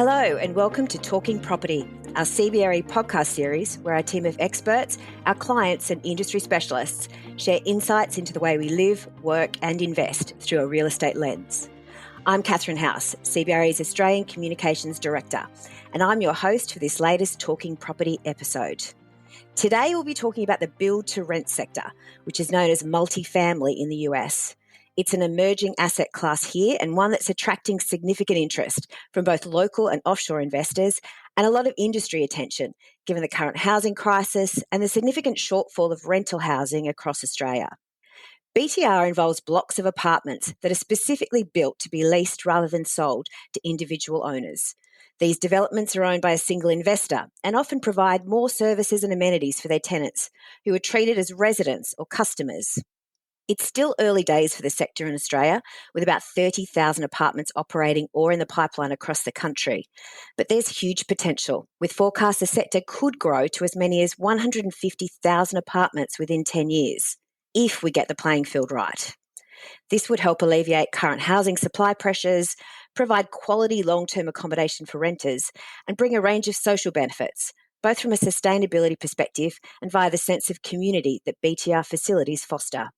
Hello and welcome to Talking Property, our CBRE podcast series where our team of experts, our clients and industry specialists share insights into the way we live, work and invest through a real estate lens. I'm Catherine House, CBRE's Australian Communications Director, and I'm your host for this latest Talking Property episode. Today we'll be talking about the build-to-rent sector, which is known as multifamily in the US. It's an emerging asset class here and one that's attracting significant interest from both local and offshore investors and a lot of industry attention, given the current housing crisis and the significant shortfall of rental housing across Australia. BTR involves blocks of apartments that are specifically built to be leased rather than sold to individual owners. These developments are owned by a single investor and often provide more services and amenities for their tenants, who are treated as residents or customers. It's still early days for the sector in Australia, with about 30,000 apartments operating or in the pipeline across the country. But there's huge potential, with forecasts the sector could grow to as many as 150,000 apartments within 10 years, if we get the playing field right. This would help alleviate current housing supply pressures, provide quality long-term accommodation for renters, and bring a range of social benefits, both from a sustainability perspective and via the sense of community that BTR facilities foster.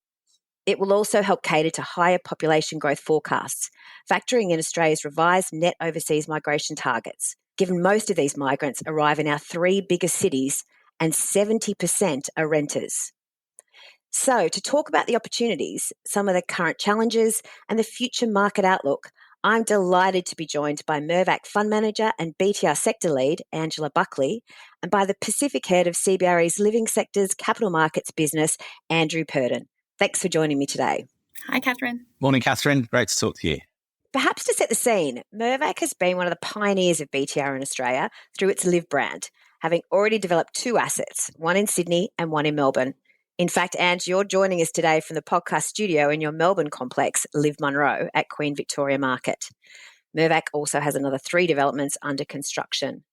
It will also help cater to higher population growth forecasts, factoring in Australia's revised net overseas migration targets, given most of these migrants arrive in our three biggest cities and 70% are renters. So, to talk about the opportunities, some of the current challenges and the future market outlook, I'm delighted to be joined by Mirvac Fund Manager and BTR Sector Lead, Angela Buckley, and by the Pacific Head of CBRE's Living Sectors Capital Markets business, Andrew Purdon. Thanks for joining me today. Hi, Catherine. Morning, Catherine. Great to talk to you. Perhaps to set the scene, Mirvac has been one of the pioneers of BTR in Australia through its Live brand, having already developed two assets, one in Sydney and one in Melbourne. In fact, Ange, you're joining us today from the podcast studio in your Melbourne complex, Live Munro, at Queen Victoria Market. Mirvac also has another 3 developments under construction.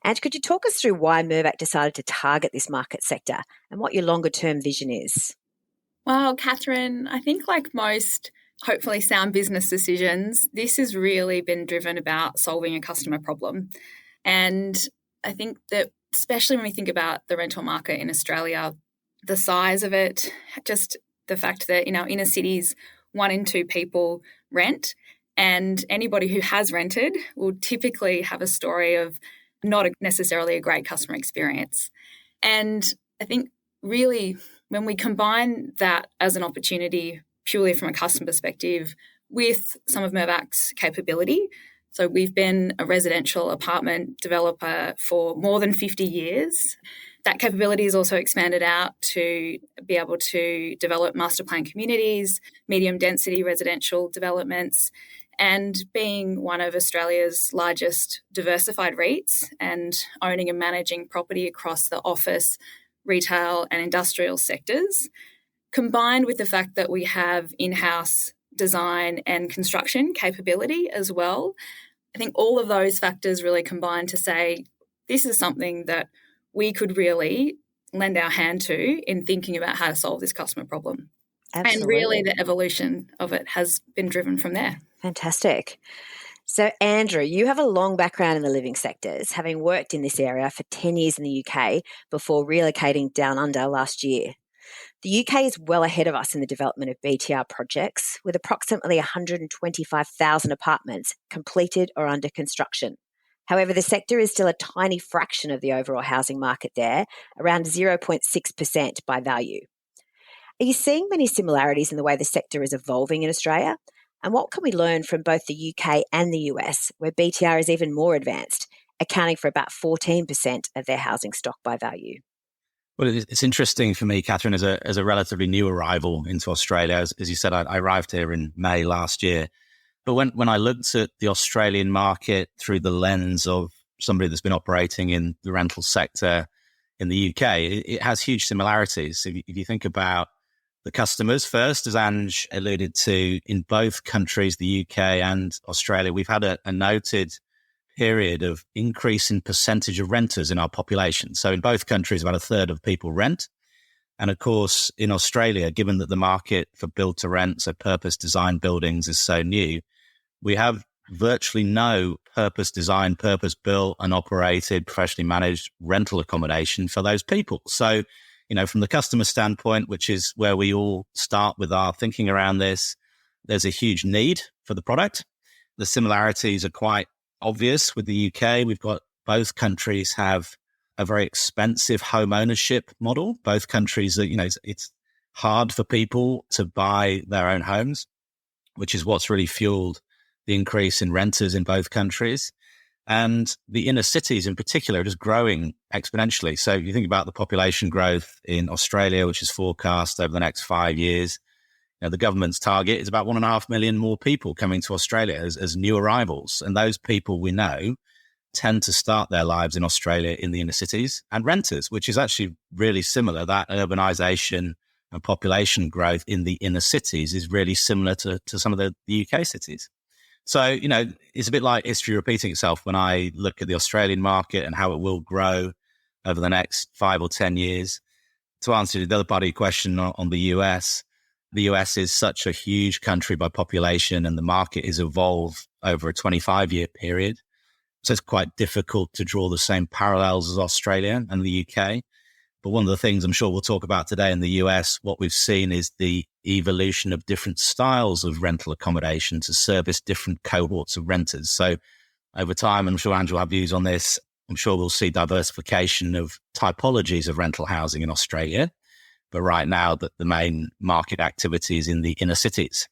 Ange, could you talk us through why Mirvac decided to target this market sector and what your longer-term vision is? Well, Catherine, I think like most hopefully sound business decisions, this has really been driven about solving a customer problem. And I think that especially when we think about the rental market in Australia, the size of it, just the fact that in our inner cities, 1 in 2 people rent, and anybody who has rented will typically have a story of not necessarily a great customer experience. And I think really when we combine that as an opportunity purely from a customer perspective with some of Mirvac's capability, so we've been a residential apartment developer for more than 50 years. That capability is also expanded out to be able to develop master plan communities, medium density residential developments, and being one of Australia's largest diversified REITs and owning and managing property across the office, retail and industrial sectors, combined with the fact that we have in-house design and construction capability as well. I think all of those factors really combine to say this is something that we could really lend our hand to in thinking about how to solve this customer problem. Absolutely. And really the evolution of it has been driven from there. Fantastic. So, Andrew, you have a long background in the living sectors, having worked in this area for 10 years in the UK before relocating down under last year. The UK is well ahead of us in the development of BTR projects, with approximately 125,000 apartments completed or under construction. However, the sector is still a tiny fraction of the overall housing market there, around 0.6% by value. Are you seeing many similarities in the way the sector is evolving in Australia? And what can we learn from both the UK and the US, where BTR is even more advanced, accounting for about 14% of their housing stock by value? Well, it's interesting for me, Catherine, as a relatively new arrival into Australia. As you said, I arrived here in May last year. But when I looked at the Australian market through the lens of somebody that's been operating in the rental sector in the UK, it has huge similarities. If you think about the customers first, as Ange alluded to, in both countries, the UK and Australia, we've had a noted period of increase in percentage of renters in our population. So in both countries, about a third of people rent. And of course, in Australia, given that the market for build to rent, so purpose designed buildings is so new, we have virtually no purpose-designed, purpose-built and operated, professionally managed rental accommodation for those people. So, from the customer standpoint, which is where we all start with our thinking around this, there's a huge need for the product. The similarities are quite obvious with the UK. We've got both countries have a very expensive home ownership model. Both countries are, it's hard for people to buy their own homes, which is what's really fueled the increase in renters in both countries. And the inner cities in particular are just growing exponentially. So you think about the population growth in Australia, which is forecast over the next 5 years. The government's target is about 1.5 million more people coming to Australia as new arrivals. And those people we know tend to start their lives in Australia in the inner cities, and renters, which is actually really similar. That urbanisation and population growth in the inner cities is really similar to some of the UK cities. So, it's a bit like history repeating itself when I look at the Australian market and how it will grow over the next 5 or 10 years. To answer the other part of your question on the US is such a huge country by population, and the market has evolved over a 25-year period. So it's quite difficult to draw the same parallels as Australia and the UK. But one of the things I'm sure we'll talk about today in the US, what we've seen is the evolution of different styles of rental accommodation to service different cohorts of renters. So over time, I'm sure Andrew will have views on this. I'm sure we'll see diversification of typologies of rental housing in Australia. But right now, the main market activity is in the inner cities.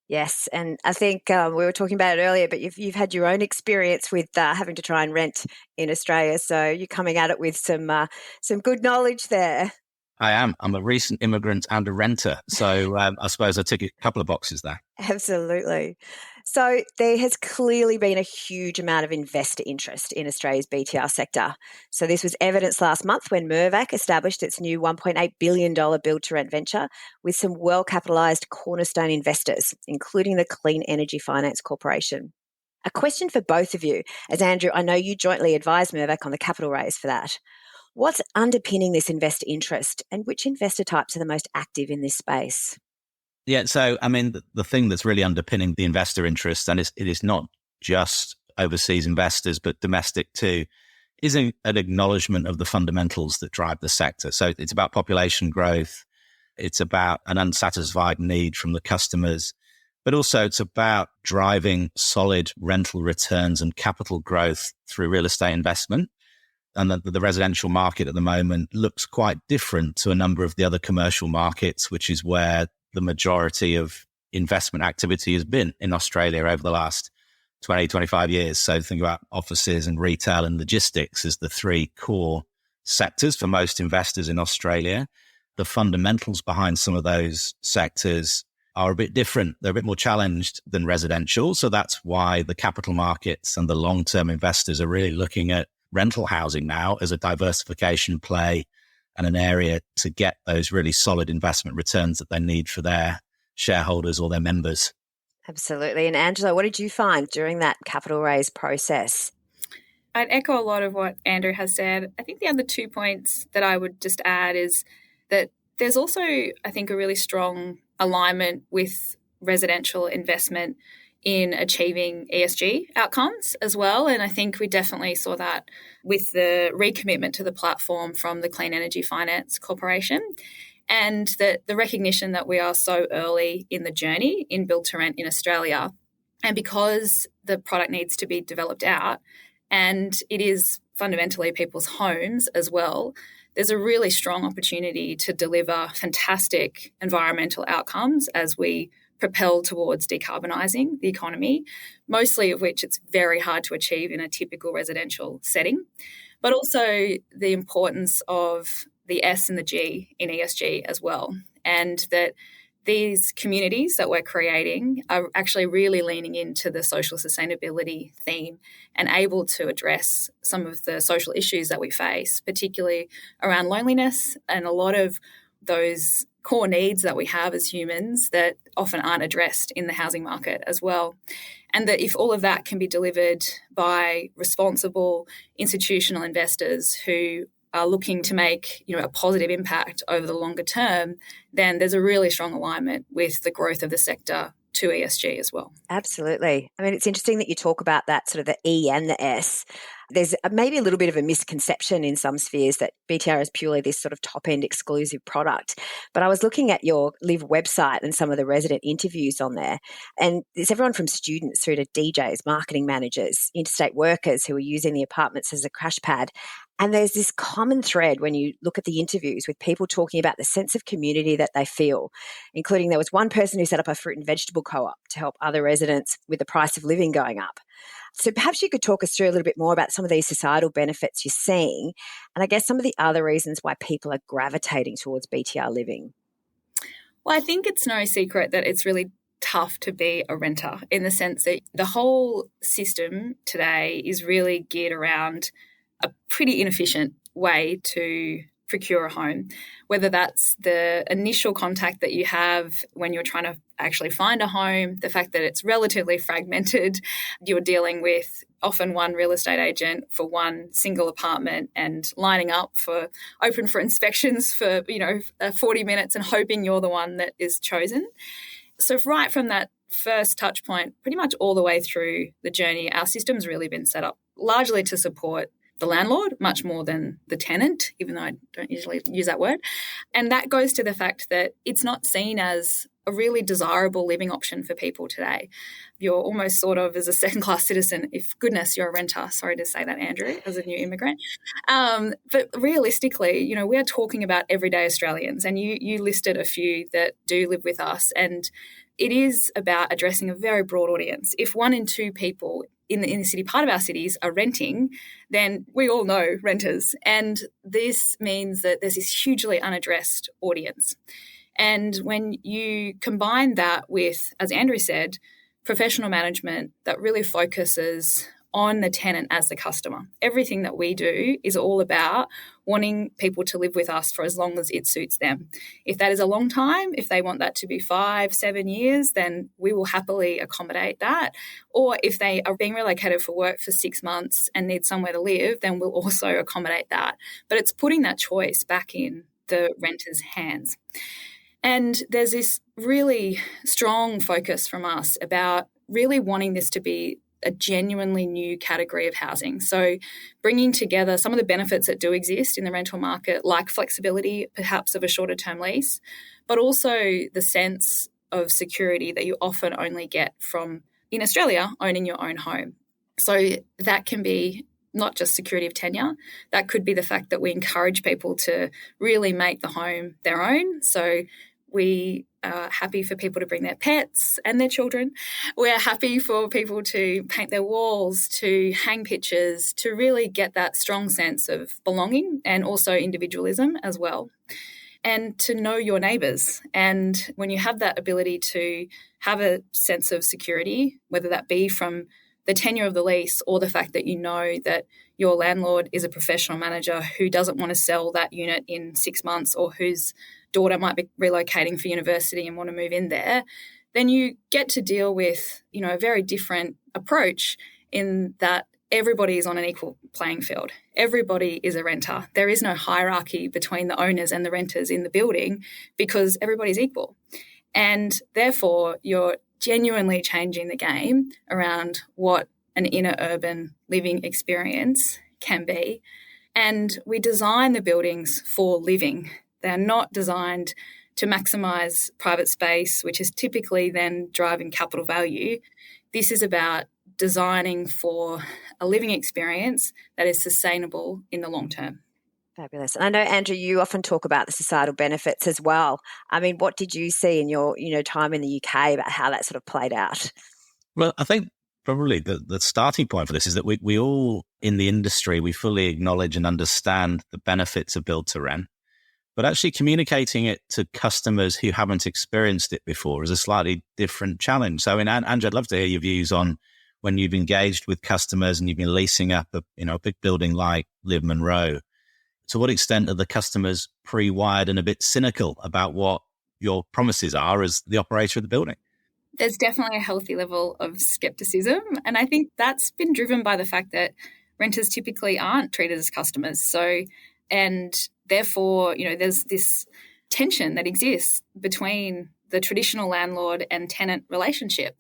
Yes, and I think we were talking about it earlier, but you've had your own experience with having to try and rent in Australia, so you're coming at it with some good knowledge there. I am. I'm a recent immigrant and a renter, so I suppose I tick a couple of boxes there. Absolutely. So there has clearly been a huge amount of investor interest in Australia's BTR sector. So this was evidenced last month when Mirvac established its new $1.8 billion build-to-rent venture with some well-capitalised cornerstone investors, including the Clean Energy Finance Corporation. A question for both of you, as Andrew, I know you jointly advised Mirvac on the capital raise for that. What's underpinning this investor interest, and which investor types are the most active in this space? Yeah, so, the thing that's really underpinning the investor interest, and it is not just overseas investors, but domestic too, is an acknowledgement of the fundamentals that drive the sector. So it's about population growth. It's about an unsatisfied need from the customers, but also it's about driving solid rental returns and capital growth through real estate investment. And the residential market at the moment looks quite different to a number of the other commercial markets, which is where the majority of investment activity has been in Australia over the last 20, 25 years. So think about offices and retail and logistics as the three core sectors for most investors in Australia. The fundamentals behind some of those sectors are a bit different. They're a bit more challenged than residential. So that's why the capital markets and the long-term investors are really looking at rental housing now as a diversification play and an area to get those really solid investment returns that they need for their shareholders or their members. Absolutely. And Angela, what did you find during that capital raise process? I'd echo a lot of what Andrew has said. I think the other 2 points that I would just add is that there's also, I think, a really strong alignment with residential investment in achieving ESG outcomes as well. And I think we definitely saw that with the recommitment to the platform from the Clean Energy Finance Corporation, and that the recognition that we are so early in the journey in build to rent in Australia. And because the product needs to be developed out and it is fundamentally people's homes as well, there's a really strong opportunity to deliver fantastic environmental outcomes as we propel towards decarbonising the economy, mostly of which it's very hard to achieve in a typical residential setting, but also the importance of the S and the G in ESG as well, and that these communities that we're creating are actually really leaning into the social sustainability theme and able to address some of the social issues that we face, particularly around loneliness and a lot of those core needs that we have as humans that often aren't addressed in the housing market as well. And that if all of that can be delivered by responsible institutional investors who are looking to make, a positive impact over the longer term, then there's a really strong alignment with the growth of the sector to ESG as well. Absolutely. I mean, it's interesting that you talk about that sort of the E and the S. There's maybe a little bit of a misconception in some spheres that BTR is purely this sort of top-end exclusive product. But I was looking at your LIV website and some of the resident interviews on there, and there's everyone from students through to DJs, marketing managers, interstate workers who are using the apartments as a crash pad. And there's this common thread when you look at the interviews with people talking about the sense of community that they feel, including there was one person who set up a fruit and vegetable co-op to help other residents with the price of living going up. So perhaps you could talk us through a little bit more about some of these societal benefits you're seeing, and I guess some of the other reasons why people are gravitating towards BTR living. Well, I think it's no secret that it's really tough to be a renter, in the sense that the whole system today is really geared around a pretty inefficient way to procure a home, whether that's the initial contact that you have when you're trying to actually find a home, the fact that it's relatively fragmented, you're dealing with often one real estate agent for one single apartment and lining up for open for inspections for 40 minutes and hoping you're the one that is chosen. So right from that first touch point, pretty much all the way through the journey, our system's really been set up largely to support the landlord much more than the tenant, even though I don't usually use that word. And that goes to the fact that it's not seen as a really desirable living option for people today. You're almost sort of as a second-class citizen, if goodness you're a renter. Sorry to say that, Andrew, as a new immigrant. But realistically, we are talking about everyday Australians, and you listed a few that do live with us, and it is about addressing a very broad audience. If 1 in 2 people in the inner city part of our cities are renting, then we all know renters. And this means that there's this hugely unaddressed audience. And when you combine that with, as Andrew said, professional management that really focuses on the tenant as the customer. Everything that we do is all about wanting people to live with us for as long as it suits them. If that is a long time, if they want that to be 5-7 years, then we will happily accommodate that. Or if they are being relocated for work for 6 months and need somewhere to live, then we'll also accommodate that. But it's putting that choice back in the renter's hands. And there's this really strong focus from us about really wanting this to be a genuinely new category of housing. So bringing together some of the benefits that do exist in the rental market, like flexibility perhaps of a shorter term lease, but also the sense of security that you often only get from, in Australia, owning your own home. So that can be not just security of tenure, that could be the fact that we encourage people to really make the home their own. So we are happy for people to bring their pets and their children. We're happy for people to paint their walls, to hang pictures, to really get that strong sense of belonging and also individualism as well, and to know your neighbours. And when you have that ability to have a sense of security, whether that be from the tenure of the lease or the fact that you know that your landlord is a professional manager who doesn't want to sell that unit in 6 months, or whose daughter might be relocating for university and want to move in there, then you get to deal with, a very different approach in that everybody is on an equal playing field. Everybody is a renter. There is no hierarchy between the owners and the renters in the building because everybody's equal. And therefore, you're genuinely changing the game around what an inner urban living experience can be. And we design the buildings for living. They're not designed to maximise private space, which is typically then driving capital value. This is about designing for a living experience that is sustainable in the long term. Fabulous. And I know, Andrew, you often talk about the societal benefits as well. I mean, what did you see in your time in the UK about how that sort of played out? Well, I think probably the starting point for this is that we all in the industry, we fully acknowledge and understand the benefits of build to rent. But actually communicating it to customers who haven't experienced it before is a slightly different challenge. So, Andrew, I'd love to hear your views on when you've engaged with customers and you've been leasing up a big building like LIV Munro. To what extent are the customers pre-wired and a bit cynical about what your promises are as the operator of the building? There's definitely a healthy level of skepticism. And I think that's been driven by the fact that renters typically aren't treated as customers. And therefore, there's this tension that exists between the traditional landlord and tenant relationship.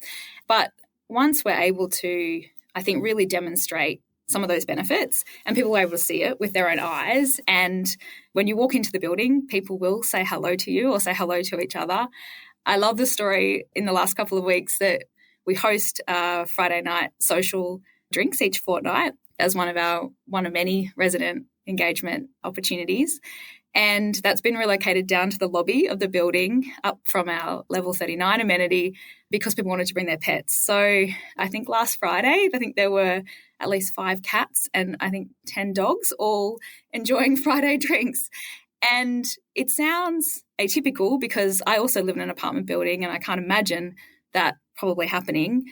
But once we're able to, I think, really demonstrate some of those benefits and people are able to see it with their own eyes, and when you walk into the building, people will say hello to you or say hello to each other. I love the story in the last couple of weeks that we host Friday night social drinks each fortnight as one of many resident engagement opportunities. And that's been relocated down to the lobby of the building up from our level 39 amenity because people wanted to bring their pets. So I think last Friday, there were at least 5 cats and I think 10 dogs all enjoying Friday drinks. And it sounds atypical because I also live in an apartment building and I can't imagine that probably happening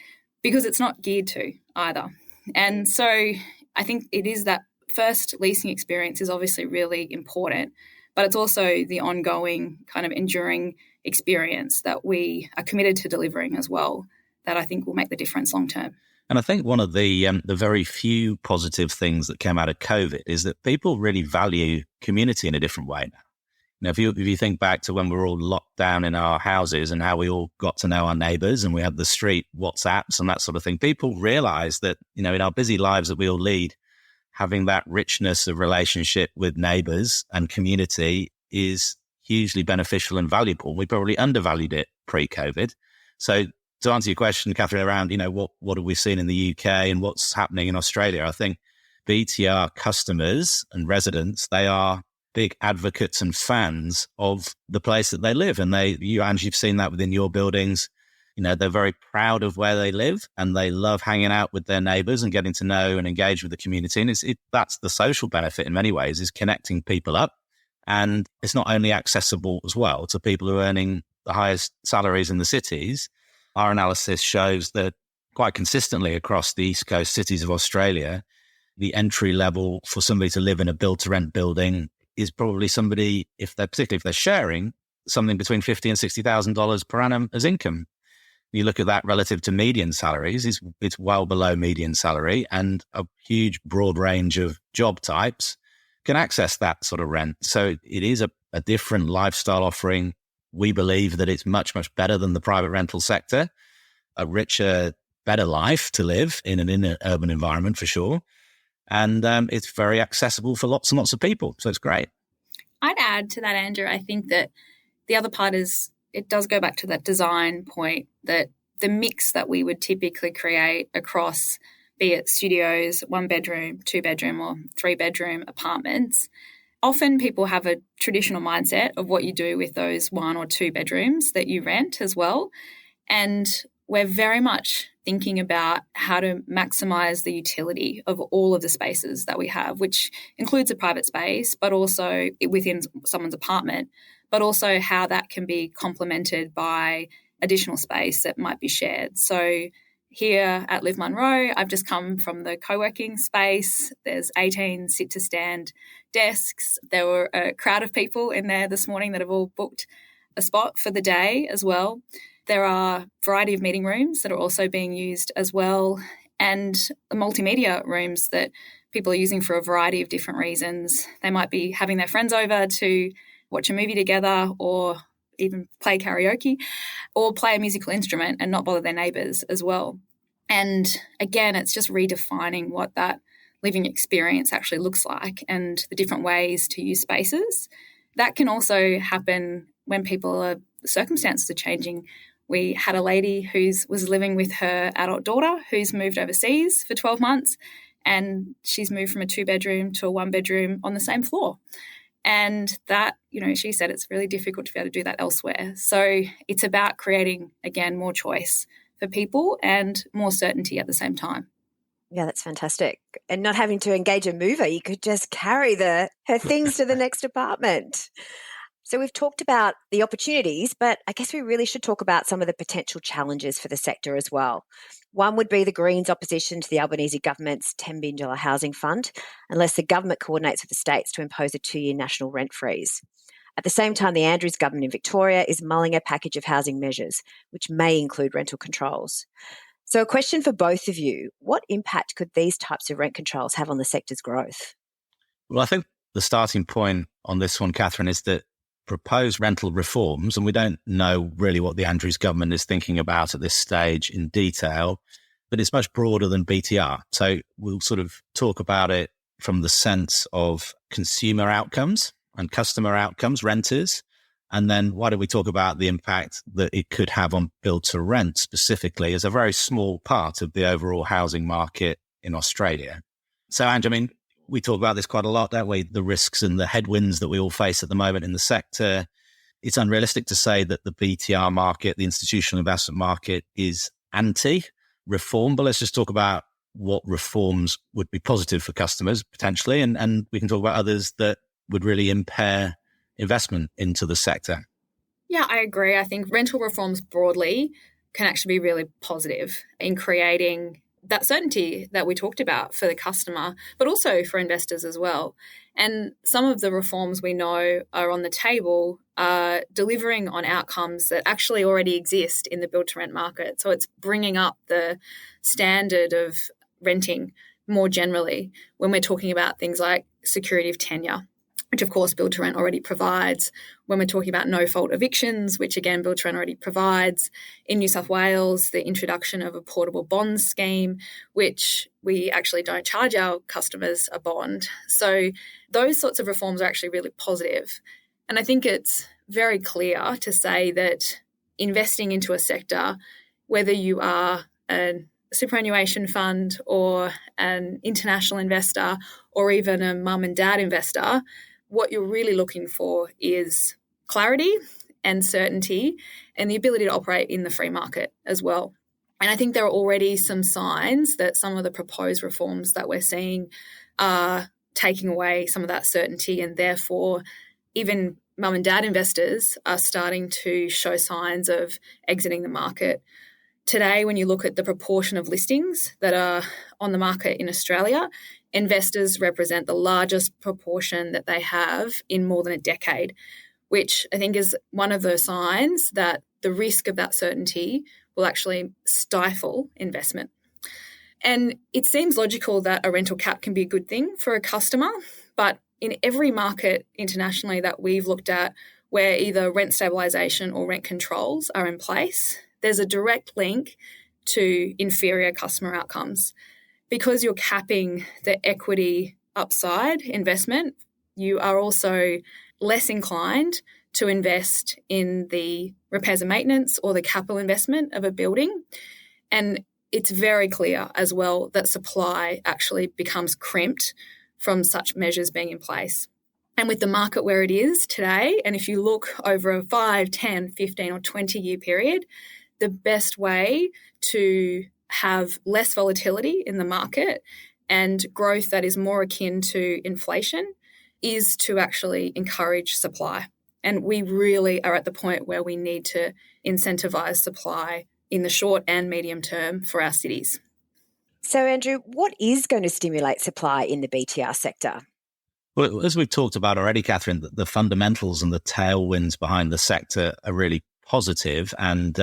because it's not geared to either. And so I think it is that first leasing experience is obviously really important, but it's also the ongoing kind of enduring experience that we are committed to delivering as well that I think will make the difference long term. And I think one of the very few positive things that came out of COVID is that people really value community in a different way now. You know, if you think back to when we were all locked down in our houses and how we all got to know our neighbours and we had the street WhatsApps and that sort of thing, people realise that, you know, in our busy lives that we all lead, having that richness of relationship with neighbours and community is hugely beneficial and valuable. We probably undervalued it pre-COVID. So to answer your question, Catherine, around, you know, what have we seen in the UK and what's happening in Australia, I think BTR customers and residents, they are big advocates and fans of the place that they live. And you've seen that within your buildings. You know, they're very proud of where they live and they love hanging out with their neighbours and getting to know and engage with the community. And that's the social benefit in many ways, is connecting people up. And it's not only accessible as well to people who are earning the highest salaries in the cities. Our analysis shows that quite consistently across the East Coast cities of Australia, the entry level for somebody to live in a build-to-rent building is probably somebody, particularly if they're sharing, something between $50,000 and $60,000 per annum as income. You look at that relative to median salaries, it's well below median salary, and a huge broad range of job types can access that sort of rent. So it is a different lifestyle offering. We believe that it's much, much better than the private rental sector, a richer, better life to live in an urban environment for sure. And it's very accessible for lots and lots of people. So it's great. I'd add to that, Andrew, I think that the other part is it does go back to that design point, that the mix that we would typically create across, be it studios, 1-bedroom, 2-bedroom or 3-bedroom apartments. Often people have a traditional mindset of what you do with those 1 or 2 bedrooms that you rent as well. And we're very much thinking about how to maximise the utility of all of the spaces that we have, which includes a private space, but also within someone's apartment, but also how that can be complemented by additional space that might be shared. So here at Live Munro, I've just come from the co-working space. There's 18 sit-to-stand desks. There were a crowd of people in there this morning that have all booked a spot for the day as well. There are a variety of meeting rooms that are also being used as well, and the multimedia rooms that people are using for a variety of different reasons. They might be having their friends over to watch a movie together or even play karaoke or play a musical instrument and not bother their neighbours as well. And again, it's just redefining what that living experience actually looks like and the different ways to use spaces. That can also happen when circumstances are changing. We had a lady who was living with her adult daughter who's moved overseas for 12 months, and she's moved from a 2-bedroom to a 1-bedroom on the same floor. And that, she said it's really difficult to be able to do that elsewhere. So it's about creating, again, more choice for people and more certainty at the same time. Yeah, that's fantastic. And not having to engage a mover, you could just carry her things to the next apartment. So we've talked about the opportunities, but I guess we really should talk about some of the potential challenges for the sector as well. One would be the Greens' opposition to the Albanese government's $10 billion housing fund, unless the government coordinates with the states to impose a 2-year national rent freeze. At the same time, the Andrews government in Victoria is mulling a package of housing measures, which may include rental controls. So a question for both of you, what impact could these types of rent controls have on the sector's growth? Well, I think the starting point on this one, Catherine, is that proposed rental reforms, and we don't know really what the Andrews government is thinking about at this stage in detail, but it's much broader than BTR. So we'll sort of talk about it from the sense of consumer outcomes and customer outcomes, renters. And then why don't we talk about the impact that it could have on build to rent specifically as a very small part of the overall housing market in Australia. So, Ange, I mean, we talk about this quite a lot, don't we? The risks and the headwinds that we all face at the moment in the sector. It's unrealistic to say that the BTR market, the institutional investment market, is anti-reform. But let's just talk about what reforms would be positive for customers potentially. And we can talk about others that would really impair investment into the sector. Yeah, I agree. I think rental reforms broadly can actually be really positive in creating that certainty that we talked about for the customer, but also for investors as well. And some of the reforms we know are on the table are delivering on outcomes that actually already exist in the build-to-rent market. So it's bringing up the standard of renting more generally when we're talking about things like security of tenure, which of course build-to-rent already provides. When we're talking about no-fault evictions, which again build-to-rent already provides. In New South Wales, the introduction of a portable bond scheme, which we actually don't charge our customers a bond. So those sorts of reforms are actually really positive. And I think it's very clear to say that investing into a sector, whether you are a superannuation fund or an international investor or even a mum and dad investor, what you're really looking for is clarity and certainty and the ability to operate in the free market as well. And I think there are already some signs that some of the proposed reforms that we're seeing are taking away some of that certainty, and therefore even mum and dad investors are starting to show signs of exiting the market. Today, when you look at the proportion of listings that are on the market in Australia, investors represent the largest proportion that they have in more than a decade, which I think is one of those signs that the risk of that certainty will actually stifle investment. And it seems logical that a rental cap can be a good thing for a customer, but in every market internationally that we've looked at where either rent stabilisation or rent controls are in place, there's a direct link to inferior customer outcomes. Because you're capping the equity upside investment, you are also less inclined to invest in the repairs and maintenance or the capital investment of a building. And it's very clear as well that supply actually becomes crimped from such measures being in place. And with the market where it is today, and if you look over a 5, 10, 15 or 20-year period, the best way to have less volatility in the market and growth that is more akin to inflation is to actually encourage supply. And we really are at the point where we need to incentivise supply in the short and medium term for our cities. So, Andrew, what is going to stimulate supply in the BTR sector? Well, as we've talked about already, Catherine, the fundamentals and the tailwinds behind the sector are really positive. And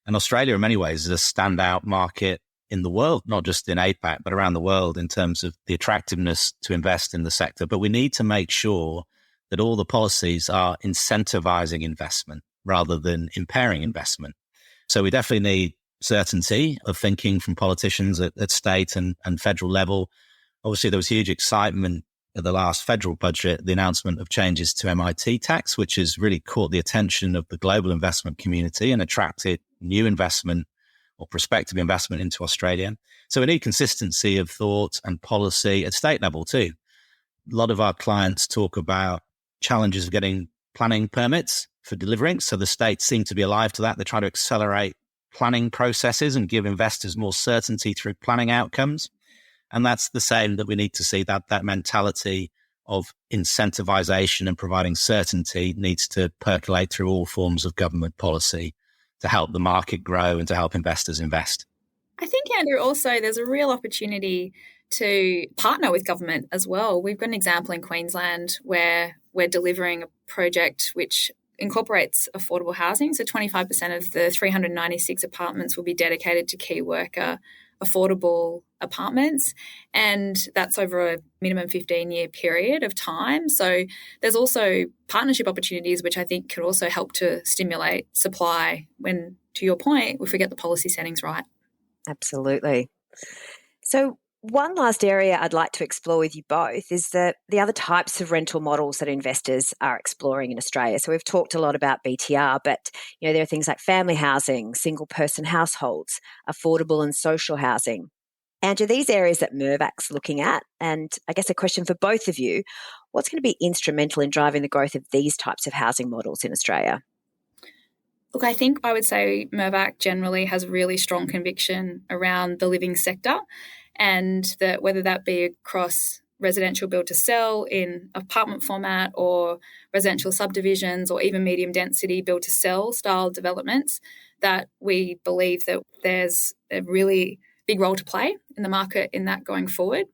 Australia, in many ways, is a standout market in the world, not just in APAC, but around the world in terms of the attractiveness to invest in the sector. But we need to make sure that all the policies are incentivizing investment rather than impairing investment. So we definitely need certainty of thinking from politicians at state and federal level. Obviously, there was huge excitement at the last federal budget, the announcement of changes to MIT tax, which has really caught the attention of the global investment community and attracted new investment or prospective investment into Australia. So we need consistency of thought and policy at state level too. A lot of our clients talk about challenges of getting planning permits for delivering. So the states seem to be alive to that. They try to accelerate planning processes and give investors more certainty through planning outcomes. And that's the same that we need to see, that mentality of incentivization and providing certainty needs to percolate through all forms of government policy to help the market grow and to help investors invest. I think, Andrew, also there's a real opportunity to partner with government as well. We've got an example in Queensland where we're delivering a project which incorporates affordable housing. So 25% of the 396 apartments will be dedicated to key worker affordable apartments, and that's over a minimum 15-year period of time. So there's also partnership opportunities, which I think could also help to stimulate supply when, to your point, we get the policy settings right. Absolutely. So one last area I'd like to explore with you both is the other types of rental models that investors are exploring in Australia. So we've talked a lot about BTR, but there are things like family housing, single-person households, affordable and social housing. And are these areas that Mirvac's looking at? And I guess a question for both of you, what's going to be instrumental in driving the growth of these types of housing models in Australia? Look, I think I would say Mirvac generally has really strong conviction around the living sector, and that whether that be across residential build to sell in apartment format or residential subdivisions or even medium density build to sell style developments, that we believe that there's a really big role to play in the market in that going forward.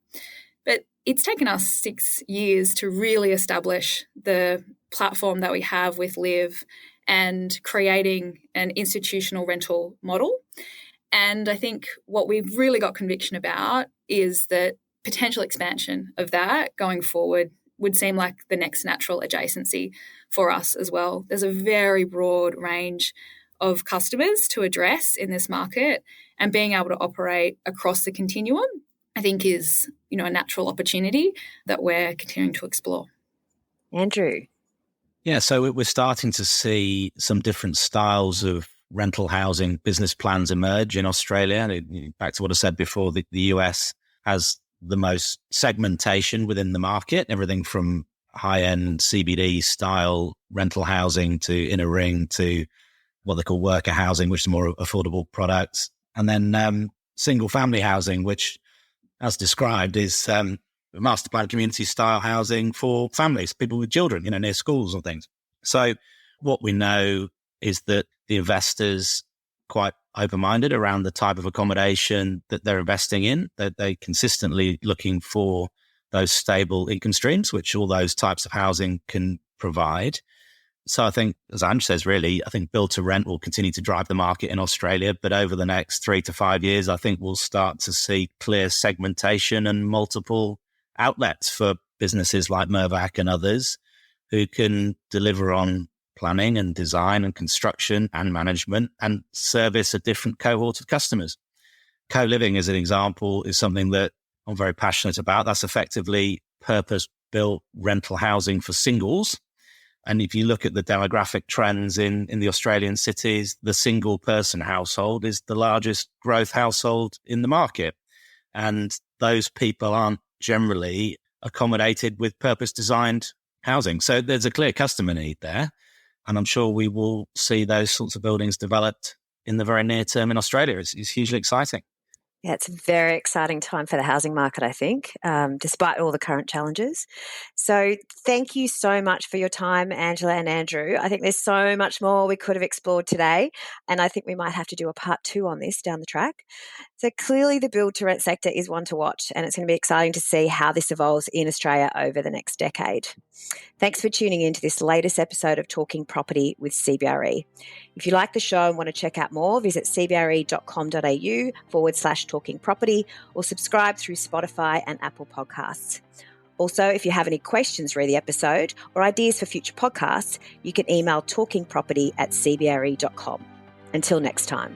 But it's taken us 6 years to really establish the platform that we have with LIV and creating an institutional rental model. And I think what we've really got conviction about is that potential expansion of that going forward would seem like the next natural adjacency for us as well. There's a very broad range of customers to address in this market, and being able to operate across the continuum, I think, is a natural opportunity that we're continuing to explore. Andrew? Yeah, so we're starting to see some different styles of rental housing business plans emerge in Australia. Back to what I said before, the US has the most segmentation within the market, everything from high-end CBD style rental housing to inner ring to what they call worker housing, which is more affordable products. And then single family housing, which, as described, is master plan community style housing for families, people with children, near schools and things. So what we know is that the investors quite open-minded around the type of accommodation that they're investing in, that they're consistently looking for those stable income streams, which all those types of housing can provide. So I think, as Andrew says, really, I think build to rent will continue to drive the market in Australia. But over the next 3 to 5 years, I think we'll start to see clear segmentation and multiple outlets for businesses like Mirvac and others who can deliver on planning and design and construction and management and service a different cohort of customers. Co-living, as an example, is something that I'm very passionate about. That's effectively purpose-built rental housing for singles. And if you look at the demographic trends in the Australian cities, the single person household is the largest growth household in the market. And those people aren't generally accommodated with purpose-designed housing. So there's a clear customer need there. And I'm sure we will see those sorts of buildings developed in the very near term in Australia. It's hugely exciting. Yeah, it's a very exciting time for the housing market, I think, despite all the current challenges. So thank you so much for your time, Angela and Andrew. I think there's so much more we could have explored today, and I think we might have to do a part 2 on this down the track. So clearly the build-to-rent sector is one to watch, and it's going to be exciting to see how this evolves in Australia over the next decade. Thanks for tuning in to this latest episode of Talking Property with CBRE. If you like the show and want to check out more, visit cbre.com.au/Talking Property or subscribe through Spotify and Apple Podcasts. Also, if you have any questions re the episode or ideas for future podcasts, you can email talkingproperty@cbre.com. Until next time.